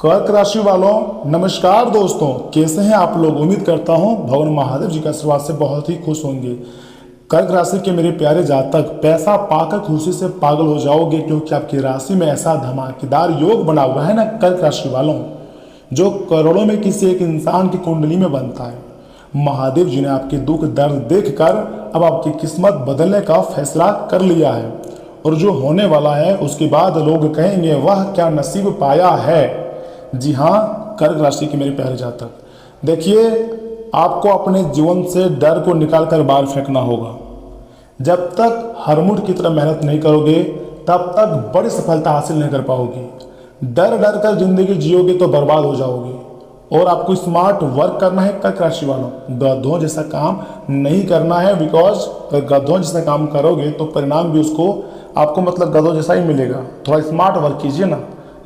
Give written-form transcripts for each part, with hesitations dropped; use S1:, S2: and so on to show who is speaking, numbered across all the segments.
S1: कर्क राशि वालों नमस्कार दोस्तों, कैसे हैं आप लोग। उम्मीद करता हूं भगवान महादेव जी के आशीर्वाद से बहुत ही खुश होंगे। कर्क राशि के मेरे प्यारे जातक, पैसा पाकर खुशी से पागल हो जाओगे, क्योंकि आपकी राशि में ऐसा धमाकेदार योग बना हुआ है ना कर्क राशि वालों, जो करोड़ों में किसी एक इंसान की कुंडली में बनता है। महादेव जी ने आपके दुख दर्द देखकर अब आपकी किस्मत बदलने का फैसला कर लिया है, और जो होने वाला है उसके बाद लोग कहेंगे वाह क्या नसीब पाया है। जी हाँ कर्क राशि के मेरे प्यारे जातक, देखिए आपको अपने जीवन से डर को निकाल कर बाहर फेंकना होगा। जब तक हरमुट की तरह मेहनत नहीं करोगे तब तक बड़ी सफलता हासिल नहीं कर पाओगे। डर डर कर जिंदगी जियोगे तो बर्बाद हो जाओगे। और आपको स्मार्ट वर्क करना है कर्क राशि वालों, गधों जैसा काम नहीं करना है। बिकॉज गधों जैसा काम करोगे तो परिणाम भी उसको आपको मतलब गधों जैसा ही मिलेगा। थोड़ा स्मार्ट वर्क कीजिए ना,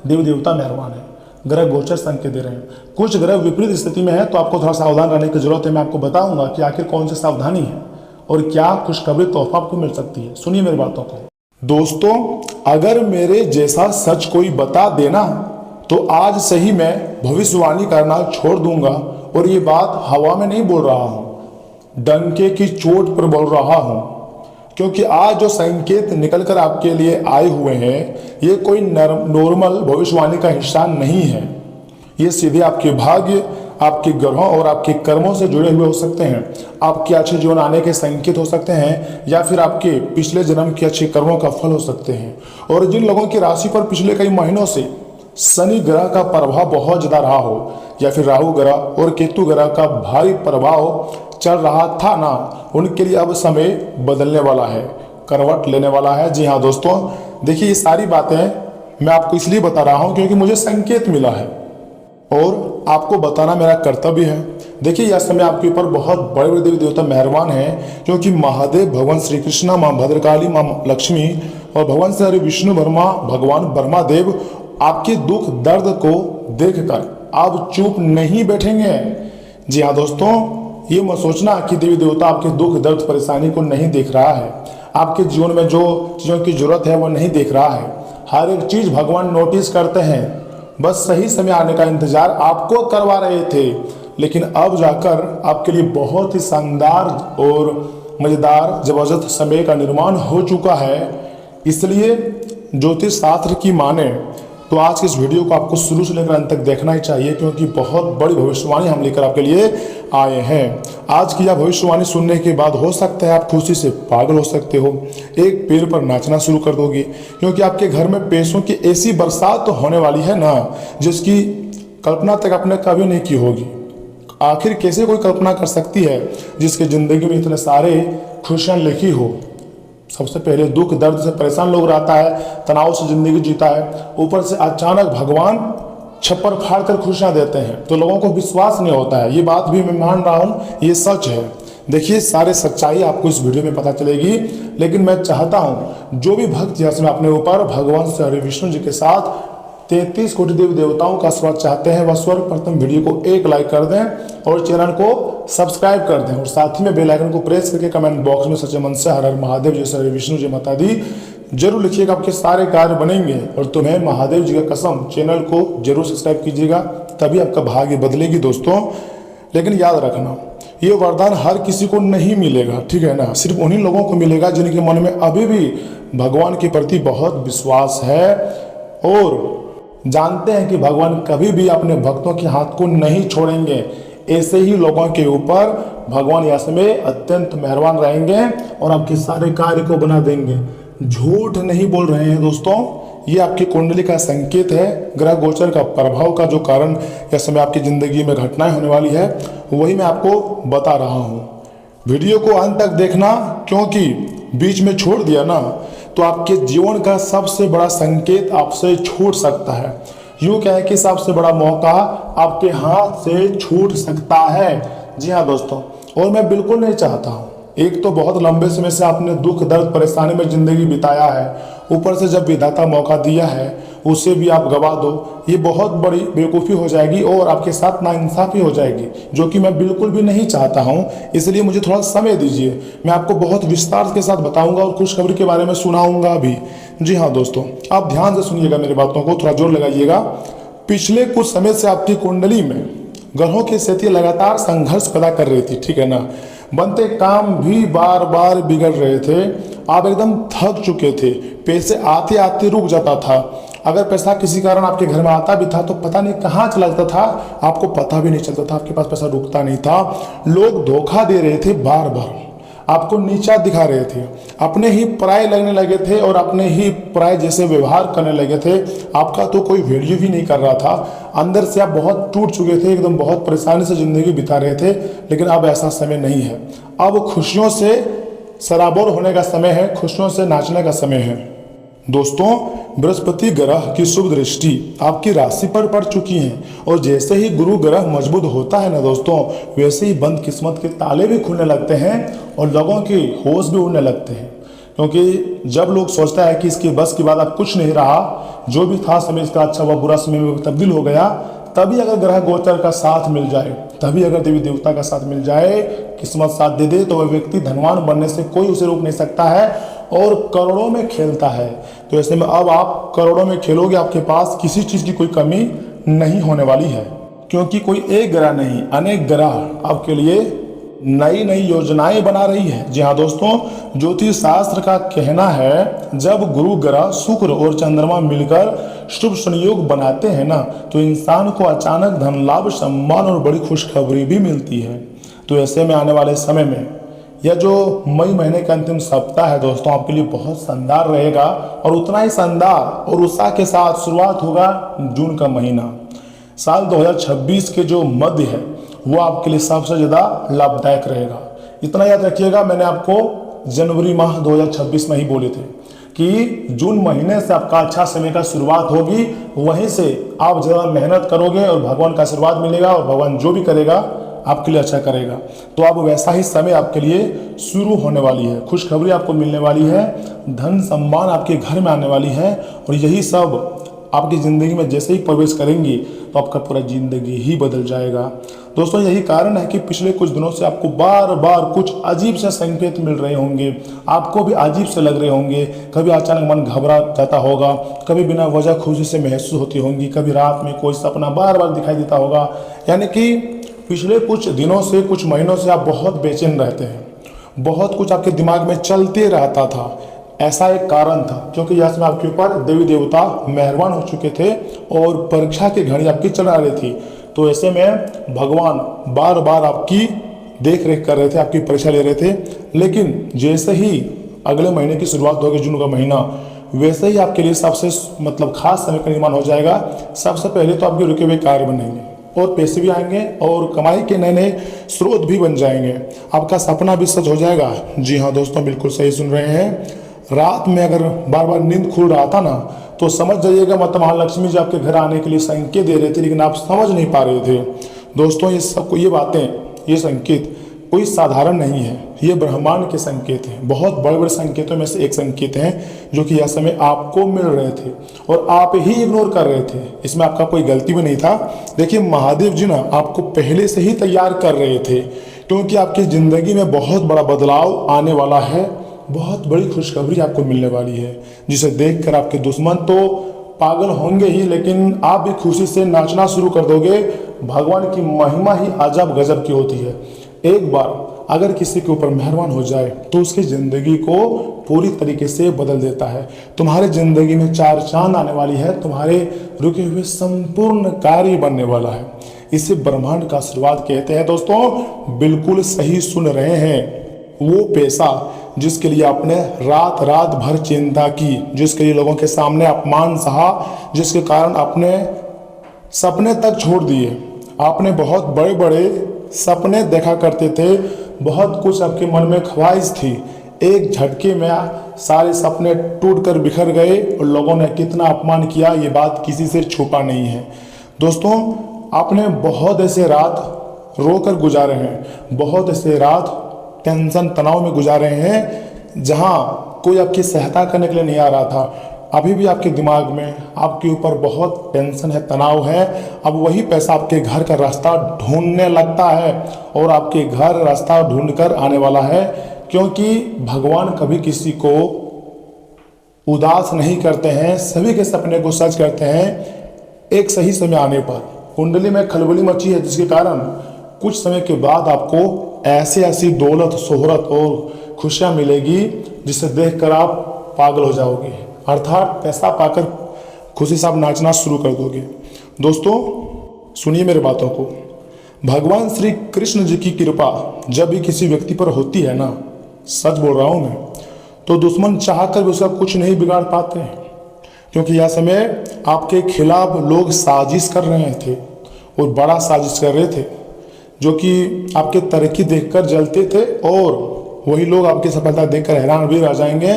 S1: देव देवता मेहरबान है। ग्रह गोचर संकेत दे रहे हैं, कुछ ग्रह विपरीत स्थिति में है तो आपको थोड़ा सावधान रहने की जरूरत है। मैं आपको बताऊंगा कि आखिर कौन सी सावधानी है और क्या खुशखबरी तोहफा आपको मिल सकती है। सुनिए मेरी बातों को दोस्तों, अगर मेरे जैसा सच कोई बता देना तो आज से ही मैं भविष्यवाणी करना छोड़ दूंगा। और ये बात हवा में नहीं बोल रहा हूं, डंके की चोट पर बोल रहा हूं, क्योंकि आज जो संकेत निकलकर आपके लिए आए हुए हैं ये कोई नॉर्मल भविष्यवाणी का हिस्सा नहीं है। ये सीधे आपके भाग्य, आपके ग्रहों और आपके कर्मों से जुड़े हुए हो सकते हैं। आपके अच्छे जीवन आने के संकेत हो सकते हैं, या फिर आपके पिछले जन्म के अच्छे कर्मों का फल हो सकते हैं। और जिन लोगों की राशि पर पिछले कई महीनों से शनि ग्रह का प्रभाव बहुत ज्यादा रहा हो, या फिर राहु ग्रह और केतु ग्रह का भारी प्रभाव चल रहा था ना, उनके लिए अब समय बदलने वाला है, करवट लेने वाला है। जी हाँ दोस्तों, देखिए ये सारी बातें मैं आपको इसलिए बता रहा हूं क्योंकि मुझे संकेत मिला है और आपको बताना मेरा कर्तव्य है। देखिए यह समय आपके ऊपर बहुत बड़े बड़े देवी देवता मेहरबान हैं, क्योंकि महादेव, भगवान श्री कृष्णा, माँ भद्रकाली, माँ लक्ष्मी और भगवान श्री हरि विष्णु वर्मा, भगवान ब्रह्मा देव आपके दुख दर्द को देखकर अब चुप नहीं बैठेंगे। जी हाँ दोस्तों, ये मत सोचना कि देवी देवता आपके दुख दर्द परेशानी को नहीं देख रहा है, आपके जीवन में जो चीज़ों की जरूरत है वो नहीं देख रहा है। हर एक चीज़ भगवान नोटिस करते हैं, बस सही समय आने का इंतजार आपको करवा रहे थे। लेकिन अब जाकर आपके लिए बहुत ही शानदार और मज़ेदार जबरदस्त समय का निर्माण हो चुका है। इसलिए ज्योतिष शास्त्र की माने तो आज के इस वीडियो को आपको शुरू से लेकर अंत तक देखना ही चाहिए, क्योंकि बहुत बड़ी भविष्यवाणी हम लेकर आपके लिए आए हैं। आज की यह भविष्यवाणी सुनने के बाद हो सकता है आप खुशी से पागल हो सकते हो, एक पैर पर नाचना शुरू कर दोगे, क्योंकि आपके घर में पैसों की ऐसी बरसात तो होने वाली है ना जिसकी कल्पना तक आपने कभी नहीं की होगी। आखिर कैसे कोई कल्पना कर सकती है जिसकी जिंदगी में इतने सारे खुशियाँ लिखी हो। सबसे पहले दुख दर्द से परेशान लोग रहता है, तनाव से जिंदगी जीता है, ऊपर से अचानक भगवान छप्पर फाड़ कर खुशियां देते हैं तो लोगों को विश्वास नहीं होता है। ये बात भी मैं मान रहा हूँ, ये सच है। देखिए सारे सच्चाई आपको इस वीडियो में पता चलेगी, लेकिन मैं चाहता हूँ जो भी भक्त इसमें अपने ऊपर भगवान श्री हरि विष्णु जी के साथ 33 कोटि देवी देवताओं का आशीर्वाद चाहते हैं, वह सर्वप्रथम वीडियो को एक लाइक कर दें और चैनल को सब्सक्राइब कर दें, और साथ ही में बेल आइकन को प्रेस करके कमेंट बॉक्स में सच्चे मन से हर हर महादेव जी श्री विष्णु जी माता दी जरूर लिखिएगा। आपके सारे कार्य बनेंगे और तुम्हें महादेव जी का कसम चैनल को जरूर सब्सक्राइब कीजिएगा, तभी आपका भाग्य बदलेगी दोस्तों। लेकिन याद रखना ये वरदान हर किसी को नहीं मिलेगा, ठीक है ना, सिर्फ उन्हीं लोगों को मिलेगा जिनके मन में अभी भी भगवान के प्रति बहुत विश्वास है और जानते हैं कि भगवान कभी भी अपने भक्तों के हाथ को नहीं छोड़ेंगे। ऐसे ही लोगों के ऊपर भगवान यह समय अत्यंत मेहरबान रहेंगे और आपके सारे कार्य को बना देंगे। झूठ नहीं बोल रहे हैं दोस्तों, ये आपकी कुंडली का संकेत है। ग्रह गोचर का प्रभाव का जो कारण यह समय आपकी जिंदगी में घटनाएं होने वाली है वही मैं आपको बता रहा हूँ। वीडियो को अंत तक देखना, क्योंकि बीच में छोड़ दिया ना तो आपके जीवन का सबसे बड़ा संकेत आपसे छूट सकता है। यूं कहें कि सबसे बड़ा मौका आपके हाथ से छूट सकता है। जी हाँ दोस्तों, और मैं बिल्कुल नहीं चाहता हूँ, एक तो बहुत लंबे समय से आपने दुख दर्द परेशानी में जिंदगी बिताया है, ऊपर से जब विधाता मौका दिया है उसे भी आप गवा दो, ये बहुत बड़ी बेवकूफ़ी हो जाएगी और आपके साथ नाइंसाफ़ी हो जाएगी, जो कि मैं बिल्कुल भी नहीं चाहता हूँ। इसलिए मुझे थोड़ा समय दीजिए, मैं आपको बहुत विस्तार के साथ बताऊंगा और खुशखबरी के बारे में सुनाऊंगा भी। जी हाँ दोस्तों, आप ध्यान से सुनिएगा, मेरी बातों को थोड़ा जोर लगाइएगा। पिछले कुछ समय से आपकी कुंडली में ग्रहों की स्थिति लगातार संघर्ष पैदा कर रही थी, ठीक है ना। बनते काम भी बार बार बिगड़ रहे थे, आप एकदम थक चुके थे, पैसे आते आते रुक जाता था। अगर पैसा किसी कारण आपके घर में आता भी था तो पता नहीं कहाँ चला जाता था, आपको पता भी नहीं चलता था, आपके पास पैसा रुकता नहीं था। लोग धोखा दे रहे थे, बार बार आपको नीचा दिखा रहे थे, अपने ही पराये लगने लगे थे और अपने ही पराये जैसे व्यवहार करने लगे थे। आपका तो कोई वैल्यू भी नहीं कर रहा था, अंदर से आप बहुत टूट चुके थे, एकदम बहुत परेशानी से जिंदगी बिता रहे थे। लेकिन अब ऐसा समय नहीं है, अब खुशियों से सराबोर होने का समय है, खुशियों से नाचने का समय है। दोस्तों, बृहस्पति ग्रह की शुभ दृष्टि आपकी राशि पर पड़ चुकी है और जैसे ही गुरु ग्रह मजबूत होता है ना दोस्तों, वैसे ही बंद किस्मत के ताले भी खुलने लगते हैं और लोगों की होश भी उड़ने लगते हैं। क्योंकि जब लोग सोचता है कि इसकी बस की बात अब कुछ नहीं रहा, जो भी था समय इसका अच्छा हुआ बुरा समय में तब्दील हो गया, तभी अगर ग्रह गोचर का साथ मिल जाए, तभी अगर देवी देवता का साथ मिल जाए, किस्मत साथ दे दे, तो वह व्यक्ति धनवान बनने से कोई उसे रोक नहीं सकता है और करोड़ों में खेलता है। तो ऐसे में अब आप करोड़ों में खेलोगे, आपके पास किसी चीज़ की कोई कमी नहीं होने वाली है। क्योंकि कोई एक ग्रह नहीं, अनेक ग्रह आपके लिए नई नई योजनाएं बना रही है। जी हाँ दोस्तों, ज्योतिष शास्त्र का कहना है जब गुरु ग्रह शुक्र और चंद्रमा मिलकर शुभ संयोग बनाते हैं ना, तो इंसान को अचानक धन लाभ, सम्मान और बड़ी खुशखबरी भी मिलती है। तो ऐसे में आने वाले समय में यह जो मई महीने का अंतिम सप्ताह है दोस्तों, आपके लिए बहुत शानदार रहेगा और उतना ही शानदार और उत्साह के साथ शुरुआत होगा जून का महीना। साल 2026 के जो मध्य है वो आपके लिए सबसे ज़्यादा लाभदायक रहेगा। इतना याद रखिएगा, मैंने आपको जनवरी माह 2026 में ही बोले थे कि जून महीने से आपका अच्छा समय का शुरुआत होगी, वहीं से आप ज़्यादा मेहनत करोगे और भगवान का आशीर्वाद मिलेगा और भगवान जो भी करेगा आपके लिए अच्छा करेगा। तो अब वैसा ही समय आपके लिए शुरू होने वाली है, खुशखबरी आपको मिलने वाली है, धन सम्मान आपके घर में आने वाली है और यही सब आपकी ज़िंदगी में जैसे ही प्रवेश करेंगी तो आपका पूरा ज़िंदगी ही बदल जाएगा। दोस्तों, यही कारण है कि पिछले कुछ दिनों से आपको बार बार कुछ अजीब से संकेत मिल रहे होंगे, आपको भी अजीब से लग रहे होंगे। कभी अचानक मन घबरा जाता होगा, कभी बिना वजह खुशी से महसूस होती होंगी, कभी रात में कोई सपना बार बार दिखाई देता होगा। यानी कि पिछले कुछ दिनों से, कुछ महीनों से आप बहुत बेचैन रहते हैं, बहुत कुछ आपके दिमाग में चलते रहता था। ऐसा एक कारण था क्योंकि यह समय आपके ऊपर देवी देवता मेहरबान हो चुके थे और परीक्षा की घड़ी आपकी चला रही थी। तो ऐसे में भगवान बार बार आपकी देख रेख कर रहे थे, आपकी परीक्षा ले रहे थे। लेकिन जैसे ही अगले महीने की शुरुआत होगी, जून का महीना, वैसे ही आपके लिए सबसे खास समय का निर्माण हो जाएगा। सबसे पहले तो आपके रुके हुए कार्य बनेंगे और पैसे भी आएंगे और कमाई के नए नए स्रोत भी बन जाएंगे। आपका सपना भी सच हो जाएगा। जी हाँ दोस्तों, बिल्कुल सही सुन रहे हैं। रात में अगर बार बार नींद खुल रहा था ना, तो समझ जाइएगा माता महालक्ष्मी जी आपके घर आने के लिए संकेत दे रहे थे, लेकिन आप समझ नहीं पा रहे थे। दोस्तों, ये सब ये बातें, ये संकेत कोई साधारण नहीं है, ये ब्रह्मांड के संकेत हैं। बहुत बड़े बड़े संकेतों में से एक संकेत हैं जो कि यह समय आपको मिल रहे थे और आप ही इग्नोर कर रहे थे। इसमें आपका कोई गलती भी नहीं था। देखिए, महादेव जी ना आपको पहले से ही तैयार कर रहे थे, क्योंकि आपकी ज़िंदगी में बहुत बड़ा बदलाव आने वाला है, बहुत बड़ी खुशखबरी आपको मिलने वाली है, जिसे देखकर आपके दुश्मन तो पागल होंगे ही, लेकिन आप भी खुशी से नाचना शुरू कर दोगे। भगवान की महिमा ही अजब गजब की होती है। एक बार अगर किसी के ऊपर मेहरबान हो जाए तो उसकी ज़िंदगी को पूरी तरीके से बदल देता है। तुम्हारे ज़िंदगी में चार चांद आने वाली है, तुम्हारे रुके हुए संपूर्ण कार्य बनने वाला है। इसे ब्रह्मांड का आशीर्वाद कहते हैं। दोस्तों, बिल्कुल सही सुन रहे हैं। वो पैसा जिसके लिए आपने रात रात भर चिंता की, जिसके लिए लोगों के सामने अपमान सहा, जिसके कारण आपने सपने तक छोड़ दिए, आपने बहुत बड़े बड़े सपने देखा करते थे, बहुत कुछ आपके मन में ख्वाहिश थी, एक झटके में सारे सपने टूटकर बिखर गए और लोगों ने कितना अपमान किया, ये बात किसी से छुपा नहीं है। दोस्तों, आपने बहुत ऐसे रात रोकर गुजारे हैं, बहुत ऐसे रात टेंशन तनाव में गुजारे हैं जहां कोई आपकी सहायता करने के लिए नहीं आ रहा था। अभी भी आपके दिमाग में आपके ऊपर बहुत टेंशन है, तनाव है। अब वही पैसा आपके घर का रास्ता ढूंढने लगता है और आपके घर रास्ता ढूंढकर आने वाला है, क्योंकि भगवान कभी किसी को उदास नहीं करते हैं, सभी के सपने को सच करते हैं। एक सही समय आने पर कुंडली में खलबली मची है, जिसके कारण कुछ समय के बाद आपको ऐसी ऐसी दौलत, शोहरत और खुशियां मिलेगी जिसे देखकर आप पागल हो जाओगे। अर्थात पैसा पाकर खुशी से आप नाचना शुरू कर दोगे। दोस्तों सुनिए मेरी बातों को। भगवान श्री कृष्ण जी की कृपा जब भी किसी व्यक्ति पर होती है ना, सच बोल रहा हूं मैं, तो दुश्मन चाहकर भी उसका कुछ नहीं बिगाड़ पाते हैं। क्योंकि यह समय आपके खिलाफ लोग साजिश कर रहे थे और बड़ा साजिश कर रहे थे, जो कि आपके तरक्की देखकर जलते थे, और वही लोग आपकी सफलता देखकर हैरान भी रह जाएंगे,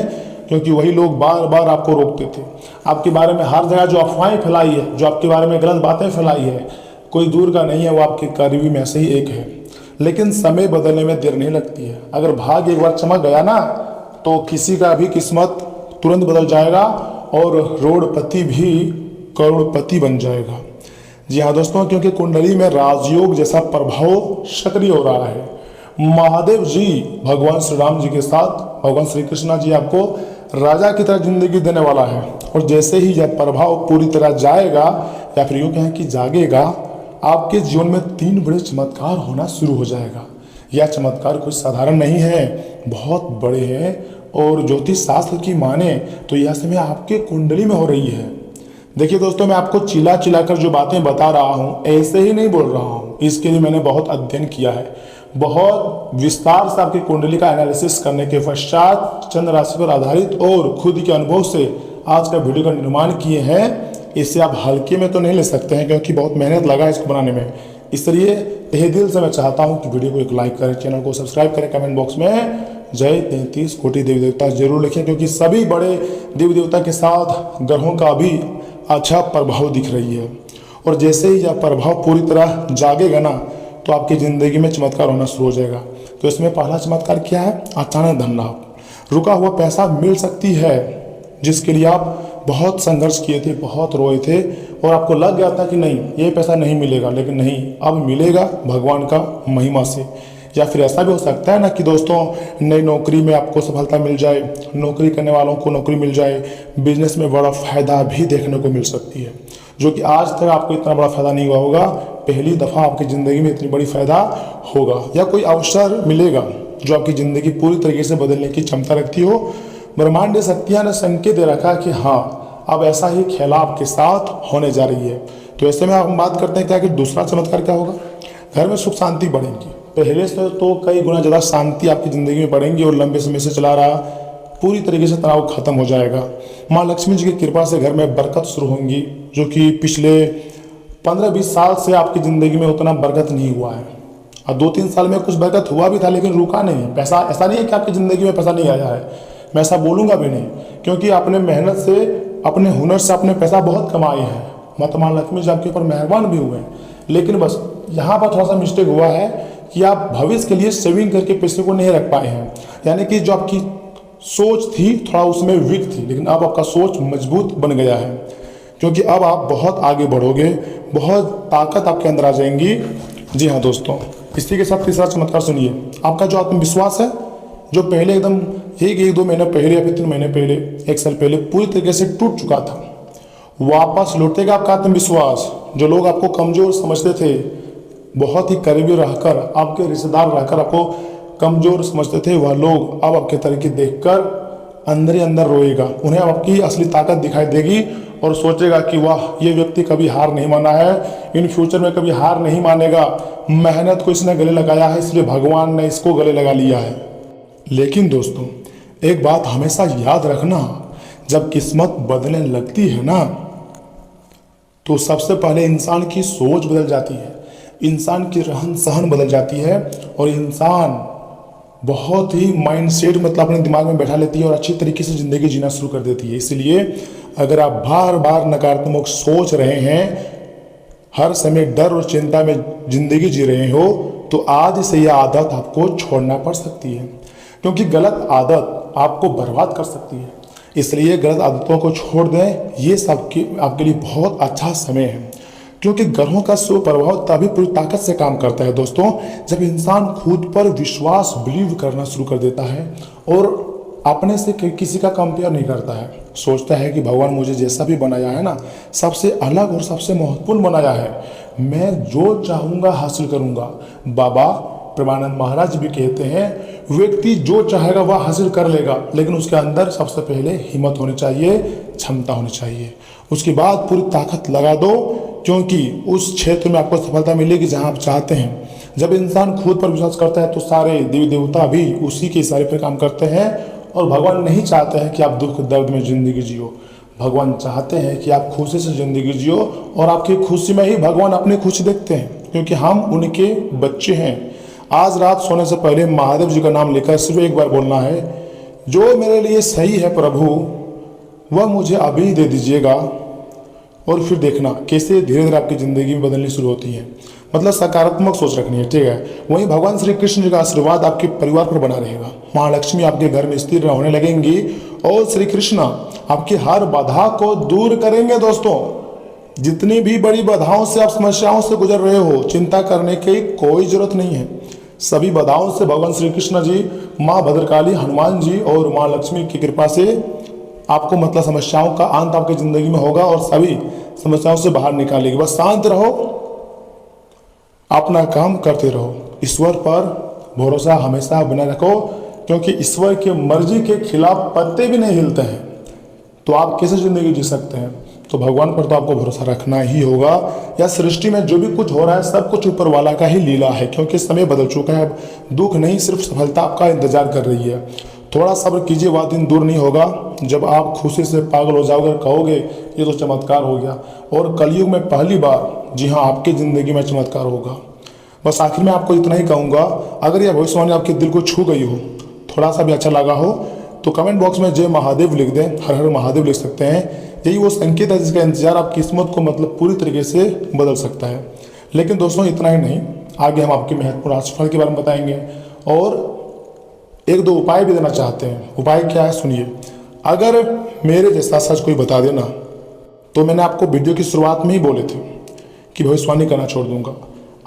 S1: क्योंकि वही लोग बार बार आपको रोकते थे। आपके बारे में हर जगह जो अफवाहें फैलाई है, जो आपके बारे में गलत बातें फैलाई है, कोई दूर का नहीं है, वो आपके करीबी में से ही एक है। लेकिन समय बदलने में देर नहीं लगती है। अगर भाग्य एक बार चमक गया ना, तो किसी का भी किस्मत तुरंत बदल जाएगा और रोडपति भी करोड़पति बन जाएगा। जी हाँ दोस्तों, क्योंकि कुंडली में राजयोग जैसा प्रभाव सक्रिय हो रहा है। महादेव जी भगवान श्री राम जी के साथ भगवान श्री कृष्णा जी आपको राजा की तरह जिंदगी देने वाला है। और जैसे ही यह प्रभाव पूरी तरह जाएगा, या फिर यूँ कहें कि जागेगा, आपके जीवन में 3 बड़े चमत्कार होना शुरू हो जाएगा। यह चमत्कार कोई साधारण नहीं है, बहुत बड़े हैं। और ज्योतिष शास्त्र की माने तो यह समय आपके कुंडली में हो रही है। देखिए दोस्तों, मैं आपको चिल्ला चिल्लाकर जो बातें बता रहा हूँ, ऐसे ही नहीं बोल रहा हूँ। इसके लिए मैंने बहुत अध्ययन किया है, बहुत विस्तार से आपकी कुंडली का एनालिसिस करने के पश्चात चंद्र राशि पर आधारित और खुद के अनुभव से आज का वीडियो का निर्माण किए हैं। इसे आप हल्के में तो नहीं ले सकते हैं, क्योंकि बहुत मेहनत लगा है इसको बनाने में। इसलिए तहे दिल से मैं चाहता हूं कि वीडियो को एक लाइक करें, चैनल को सब्सक्राइब करें, कमेंट बॉक्स में जय 33 कोटि देवी देवता जरूर लिखें, क्योंकि सभी बड़े देवी देवता के साथ ग्रहों का भी अच्छा प्रभाव दिख रही है। और जैसे ही यह प्रभाव पूरी तरह जागेगा ना, तो आपकी ज़िंदगी में चमत्कार होना शुरू हो जाएगा। तो इसमें पहला चमत्कार क्या है? अचानक धन लाभ। रुका हुआ पैसा मिल सकती है, जिसके लिए आप बहुत संघर्ष किए थे, बहुत रोए थे, और आपको लग गया था कि नहीं ये पैसा नहीं मिलेगा, लेकिन नहीं, अब मिलेगा भगवान का महिमा से। या फिर ऐसा भी हो सकता है ना कि दोस्तों नई नौकरी में आपको सफलता मिल जाए, नौकरी करने वालों को नौकरी मिल जाए, बिजनेस में बड़ा फायदा भी देखने को मिल सकती है, जो कि आज तक आपको इतना बड़ा फायदा नहीं हुआ होगा। पहली दफ़ा आपकी ज़िंदगी में इतनी बड़ी फायदा होगा, या कोई अवसर मिलेगा जो आपकी ज़िंदगी पूरी तरीके से बदलने की क्षमता रखती हो। ब्रह्मांड शक्तियाँ ने संकेत दे रखा है कि हाँ, अब ऐसा ही खेला आपके साथ होने जा रही है। तो ऐसे में हम बात करते हैं क्या कि दूसरा चमत्कार क्या होगा? घर में सुख शांति बढ़ेगी। पहले से तो कई गुना ज़्यादा शांति आपकी ज़िंदगी में बढ़ेंगी, और लंबे समय से चला रहा पूरी तरीके से तनाव खत्म हो जाएगा। माँ लक्ष्मी जी की कृपा से घर में बरकत शुरू होंगी, जो कि पिछले 15-20 साल से आपकी ज़िंदगी में उतना बरकत नहीं हुआ है। और 2-3 साल में कुछ बरकत हुआ भी था, लेकिन रुका नहीं है पैसा। ऐसा नहीं है कि आपकी ज़िंदगी में पैसा नहीं आया है, मैं ऐसा बोलूँगा भी नहीं, क्योंकि आपने मेहनत से, अपने हुनर से आपने पैसा बहुत कमाए हैं। माता माँ लक्ष्मी जी आपके ऊपर मेहरबान भी हुए हैं। लेकिन बस यहाँ पर थोड़ा सा मिस्टेक हुआ है कि आप भविष्य के लिए सेविंग करके पैसे को नहीं रख पाए हैं। यानी कि जो आपकी सोच थी थोड़ा उसमें वीक थी, लेकिन अब आपका सोच मजबूत बन गया है, क्योंकि अब आप बहुत आगे बढ़ोगे, बहुत ताकत आपके अंदर आ जाएंगी। जी हाँ दोस्तों, इसी के साथ तीसरा चमत्कार सुनिए। आपका जो आत्मविश्वास है, जो पहले एकदम 1-2 महीने पहले या फिर 3 महीने पहले, 1 साल पहले पूरी तरीके से टूट चुका था, वापस लौटेगा आपका आत्मविश्वास। जो लोग आपको कमज़ोर समझते थे, बहुत ही करीबी रहकर, आपके रिश्तेदार रहकर आपको कमज़ोर समझते थे, वह लोग अब आपके तरीके देखकर अंदर ही अंदर रोएगा। उन्हें आपकी असली ताकत दिखाई देगी और सोचेगा कि वाह, ये व्यक्ति कभी हार नहीं माना है, इन फ्यूचर में कभी हार नहीं मानेगा। मेहनत को इसने गले लगाया है, इसलिए भगवान ने इसको गले लगा लिया है। लेकिन दोस्तों एक बात हमेशा याद रखना, जब किस्मत बदलने लगती है ना, तो सबसे पहले इंसान की सोच बदल जाती है, इंसान की रहन सहन बदल जाती है, और इंसान बहुत ही माइंडसेट मतलब अपने दिमाग में बैठा लेती है और अच्छी तरीके से ज़िंदगी जीना शुरू कर देती है। इसलिए अगर आप बार बार नकारात्मक सोच रहे हैं, हर समय डर और चिंता में ज़िंदगी जी रहे हो, तो आज से यह आदत आपको छोड़ना पड़ सकती है, क्योंकि गलत आदत आपको बर्बाद कर सकती है। इसलिए गलत आदतों को छोड़ दें, ये सबकी आपके लिए बहुत अच्छा समय है, क्योंकि ग्रहों का सुप्रभाव तभी पूरी ताकत से काम करता है दोस्तों, जब इंसान खुद पर विश्वास बिलीव करना शुरू कर देता है और अपने से किसी का कंपेयर नहीं करता है। सोचता है कि भगवान मुझे जैसा भी बनाया है ना, सबसे अलग और सबसे महत्वपूर्ण बनाया है, मैं जो चाहूँगा हासिल करूँगा। बाबा प्रेमानंद महाराज भी कहते हैं व्यक्ति जो चाहेगा वह हासिल कर लेगा, लेकिन उसके अंदर सबसे पहले हिम्मत होनी चाहिए, क्षमता होनी चाहिए। उसके बाद पूरी ताकत लगा दो, क्योंकि उस क्षेत्र में आपको सफलता मिलेगी जहां आप चाहते हैं। जब इंसान खुद पर विश्वास करता है तो सारे देवी देवता भी उसी के इशारे पर काम करते हैं। और भगवान नहीं चाहते हैं कि आप दुख दर्द में जिंदगी जियो, भगवान चाहते हैं कि आप खुशी से जिंदगी जियो, और आपकी खुशी में ही भगवान अपनी खुशी देखते हैं, क्योंकि हम उनके बच्चे हैं। आज रात सोने से पहले महादेव जी का नाम लेकर सिर्फ एक बार बोलना है, जो मेरे लिए सही है प्रभु वह मुझे अभी दे दीजिएगा। और फिर देखना कैसे धीरे धीरे आपकी ज़िंदगी में बदलनी शुरू होती है। मतलब सकारात्मक सोच रखनी है, ठीक है। वहीं भगवान श्री कृष्ण जी का आशीर्वाद आपके परिवार पर बना रहेगा। माँ लक्ष्मी आपके घर में स्थिर होने लगेंगी और श्री कृष्ण आपकी हर बाधा को दूर करेंगे। दोस्तों, जितनी भी बड़ी बाधाओं से आप समस्याओं से गुजर रहे हो, चिंता करने की कोई जरूरत नहीं है। सभी बाधाओं से भगवान श्री कृष्ण जी, माँ भद्रकाली, हनुमान जी और माँ लक्ष्मी की कृपा से आपको मतलब समस्याओं का अंत आपकी जिंदगी में होगा और सभी समस्याओं से बाहर निकालेगी। बस शांत रहो, अपना काम करते रहो, ईश्वर पर भरोसा हमेशा बना रखो, क्योंकि ईश्वर की मर्जी के खिलाफ पत्ते भी नहीं हिलते हैं। तो आप कैसे जिंदगी जी सकते हैं? तो भगवान पर तो आपको भरोसा रखना ही होगा। या सृष्टि में जो भी कुछ हो रहा है सब कुछ ऊपर वाला का ही लीला है, क्योंकि समय बदल चुका है। अब दुख नहीं, सिर्फ सफलता आपका इंतजार कर रही है। थोड़ा सब्र कीजिए, वह दिन दूर नहीं होगा जब आप खुशी से पागल हो जाओगे, कहोगे ये तो चमत्कार हो गया। और कलयुग में पहली बार, जी हाँ, आपकी ज़िंदगी में चमत्कार होगा। बस आखिर में आपको इतना ही कहूँगा, अगर यह भविष्यवाणी आपके दिल को छू गई हो, थोड़ा सा भी अच्छा लगा हो, तो कमेंट बॉक्स में जय महादेव लिख दें, हर हर महादेव लिख सकते हैं। यही वो संकेत है जिसका इंतजार आपकी किस्मत को मतलब पूरी तरीके से बदल सकता है। लेकिन दोस्तों इतना ही नहीं, आगे हम आपके महत्वपूर्ण राशिफल के बारे में बताएंगे और एक दो उपाय भी देना चाहते हैं। उपाय क्या है सुनिए। अगर मेरे जैसा सच कोई बता देना, तो मैंने आपको वीडियो की शुरुआत में ही बोले थे कि भविष्यवाणी करना छोड़ दूंगा।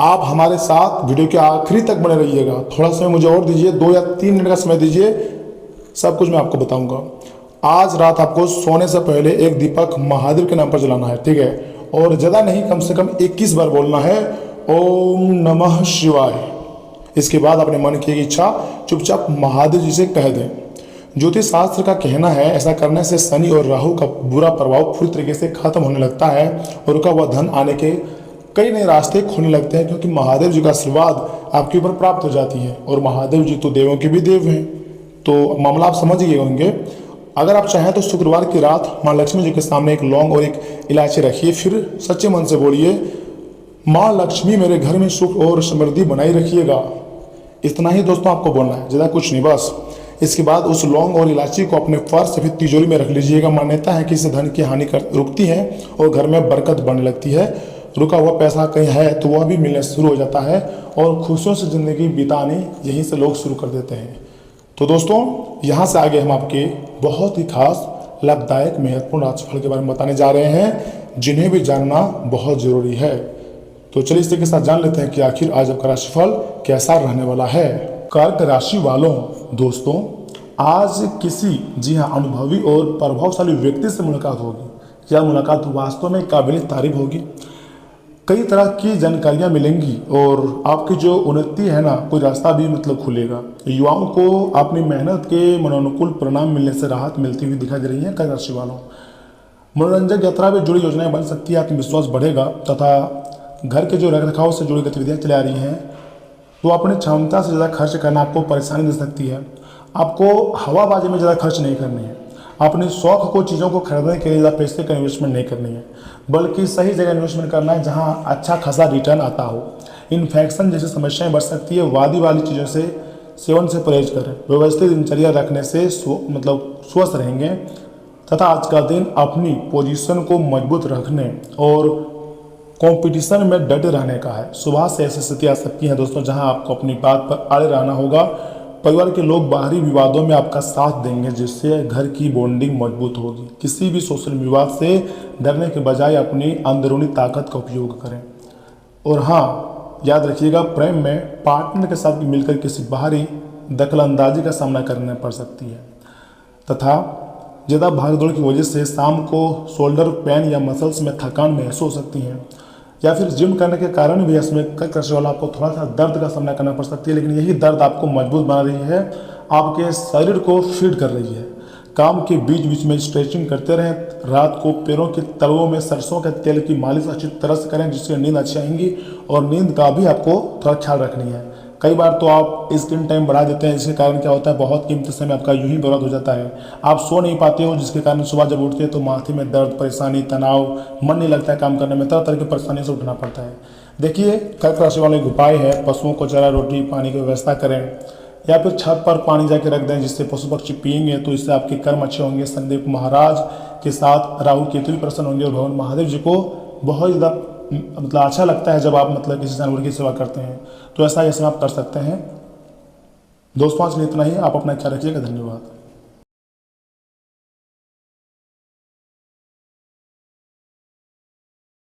S1: आप हमारे साथ वीडियो के आखिरी तक बने रहिएगा। थोड़ा समय मुझे और दीजिए, 2 या 3 मिनट का समय दीजिए, सब कुछ मैं आपको बताऊंगा। आज रात आपको सोने से पहले एक दीपक महादेव के नाम पर जलाना है, ठीक है। और ज़्यादा नहीं, कम से कम 21 बार बोलना है ओम नमः शिवाय। इसके बाद अपने मन की इच्छा चुपचाप महादेव जी से कह दें। ज्योतिष शास्त्र का कहना है ऐसा करने से शनि और राहु का बुरा प्रभाव पूरी तरीके से खत्म होने लगता है और रुका हुआ धन आने के कई नए रास्ते खुलने लगते हैं, क्योंकि महादेव जी का आशीर्वाद आपके ऊपर प्राप्त हो जाती है। और महादेव जी तो देवों के भी देव हैं, तो मामला आप समझ गए होंगे। अगर आप चाहें तो शुक्रवार की रात माँ लक्ष्मी जी के सामने एक लौंग और एक इलायची रखिए, फिर सच्चे मन से बोलिए माँ लक्ष्मी मेरे घर में सुख और समृद्धि बनाई रखिएगा। इतना ही दोस्तों आपको बोलना है, ज़्यादा कुछ नहीं। बस इसके बाद उस लौंग और इलायची को अपने पर्स या फिर तिजोरी में रख लीजिएगा। मान्यता है कि इससे धन की हानि रुकती है और घर में बरकत बढ़ने लगती है। रुका हुआ पैसा कहीं है तो वह भी मिलना शुरू हो जाता है और खुशियों से ज़िंदगी बिताने यहीं से लोग शुरू कर देते हैं। तो दोस्तों यहाँ से आगे हम आपके बहुत ही खास लाभदायक महत्वपूर्ण राशिफल के बारे में बताने जा रहे हैं, जिन्हें भी जानना बहुत ज़रूरी है। तो चलिए इसी के साथ जान लेते हैं कि आखिर आज आपका राशिफल कैसा रहने वाला है। कर्क राशि वालों, दोस्तों आज किसी, जी हाँ, अनुभवी और प्रभावशाली व्यक्ति से मुलाकात होगी। यह मुलाकात वास्तव में काबिल तारीफ होगी। कई तरह की जानकारियां मिलेंगी और आपकी जो उन्नति है ना, कोई रास्ता भी मतलब खुलेगा। युवाओं को अपनी मेहनत के मनोनुकूल परिणाम मिलने से राहत मिलती हुई दिखाई दे रही है। कर्क राशि वालों, मनोरंजक यात्रा में जुड़ी योजनाएं बन सकती है, आत्मविश्वास बढ़ेगा तथा घर के जो रख रखाव से जुड़ी गतिविधियां चला रही हैं तो अपनी क्षमता से ज़्यादा खर्च करना आपको परेशानी दे सकती है। आपको हवाबाजी में ज़्यादा खर्च नहीं करनी है। अपने शौक को, चीज़ों को खरीदने के लिए ज़्यादा पैसे का इन्वेस्टमेंट नहीं करनी है, बल्कि सही जगह इन्वेस्टमेंट करना है जहां अच्छा खासा रिटर्न आता हो। इन्फेक्शन जैसी समस्याएं बढ़ सकती है। वादी वाली चीज़ों से सेवन से परहेज करें। व्यवस्थित दिनचर्या रखने से स्वस्थ रहेंगे तथा आज का दिन अपनी पोजीशन को मजबूत रखने और कंपटीशन में डटे रहने का है। सुबह से ऐसी स्थिति आ सकती है दोस्तों जहां आपको अपनी बात पर अड़े रहना होगा। परिवार के लोग बाहरी विवादों में आपका साथ देंगे, जिससे घर की बॉन्डिंग मजबूत होगी। किसी भी सोशल विवाद से डरने के बजाय अपनी अंदरूनी ताकत का उपयोग करें। और हाँ, याद रखिएगा, प्रेम में पार्टनर के साथ मिलकर किसी बाहरी दखलंदाजी का सामना करना पड़ सकती है। तथा ज़्यादा भागदौड़ की वजह से शाम को शोल्डर पेन या मसल्स में थकान महसूस हो सकती है, या फिर जिम करने के कारण भी इसमें कर्क राशि वाला आपको थोड़ा सा दर्द का सामना करना पड़ सकती है, लेकिन यही दर्द आपको मजबूत बना रही है, आपके शरीर को फिट कर रही है। काम के बीच बीच में स्ट्रेचिंग करते रहें। रात को पैरों के तलवों में सरसों के तेल की मालिश अच्छी तरह से करें, जिससे नींद अच्छी आएंगी, और नींद का भी आपको थोड़ा ख्याल रखनी है। कई बार तो आप स्क्रीन टाइम बढ़ा देते हैं, जिसके कारण क्या होता है, बहुत कीमती समय आपका यूं ही बर्बाद हो जाता है। आप सो नहीं पाते हो, जिसके कारण सुबह जब उठते हैं तो माथे में दर्द, परेशानी, तनाव, मन नहीं लगता है काम करने में, तरह तरह की परेशानी से उठना पड़ता है। देखिए, कर्क राशि वाले उपाय है, पशुओं को चारा, रोटी, पानी की व्यवस्था करें, या फिर छत पर पानी जाके रख दें, जिससे पशु पक्षी पिएंगे तो इससे आपके कर्म अच्छे होंगे। शनिदेव महाराज के साथ राहु केतु भी प्रसन्न होंगे, और भगवान महादेव जी को बहुत ज़्यादा मतलब अच्छा लगता है जब आप मतलब किसी जानवर की सेवा करते हैं। तो ऐसा आप कर सकते हैं। दोस्तों, आज के लिए इतना ही। आप अपना ख्याल रखिएगा। धन्यवाद।